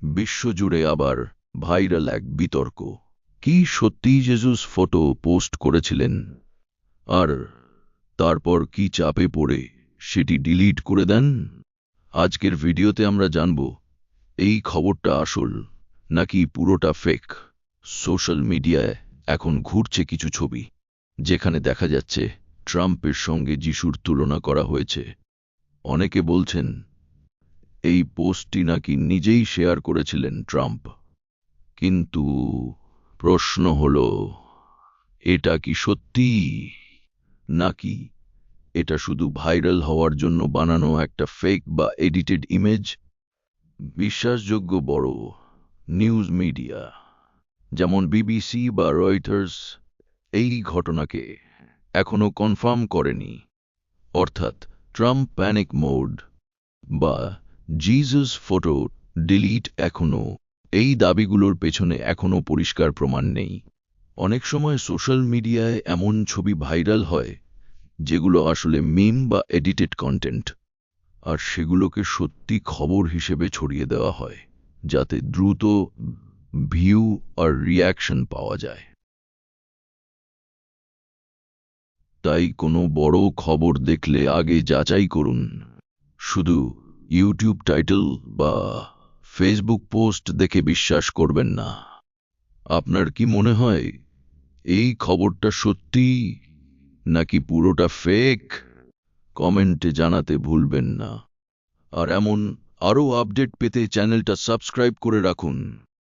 বিশ্বজুড়ে আবার ভাইরাল এক বিতর্ক। কি সত্যিই জেসুস ফটো পোস্ট করেছিলেন? আর তারপর কি চাপে পড়ে সেটি ডিলিট করে দেন? আজকের ভিডিওতে আমরা জানব এই খবরটা আসল নাকি পুরোটা ফেক। সোশ্যাল মিডিয়ায় এখন ঘুরছে কিছু ছবি, যেখানে দেখা যাচ্ছে ট্রাম্পের সঙ্গে যিশুর তুলনা করা হয়েছে। অনেকে বলছেন এই পোস্টটি নাকি নিজেই শেয়ার করেছিলেন ট্রাম্প। কিন্তু প্রশ্ন হলো, এটা কি সত্যি, নাকি এটা শুধু ভাইরাল হওয়ার জন্য বানানো একটা ফেক বা এডিটেড ইমেজ? বিশ্বাসযোগ্য বড় নিউজ মিডিয়া যেমন বিবিসি বা রয়টার্স এই ঘটনাকে এখনো কনফার্ম করেনি। অর্থাৎ ট্রাম্প প্যানিক মোড বা জিসাস ফটো ডিলিট এখনো, এই দাবিগুলোর পেছনে এখনো পরিষ্কার প্রমাণ নেই। অনেক সময় সোশ্যাল মিডিয়ায় এমন ছবি ভাইরাল হয় যেগুলো আসলে মিম বা এডিটেড কন্টেন্ট, আর সেগুলোকে সত্যি খবর হিসেবে ছড়িয়ে দেওয়া হয় যাতে দ্রুত ভিউ আর রিয়াকশন পাওয়া যায়। তাই কোনো বড় খবর দেখলে আগে যাচাই করুন। শুধু ইউটিউব টাইটেল বা ফেসবুক পোস্ট দেখে বিশ্বাস করবেন না। আপনার কি মনে হয় এই খবরটা সত্যি নাকি পুরোটা ফেক? কমেন্টে জানাতে ভুলবেন না। আর এমন আরও আপডেট পেতে চ্যানেলটা সাবস্ক্রাইব করে রাখুন।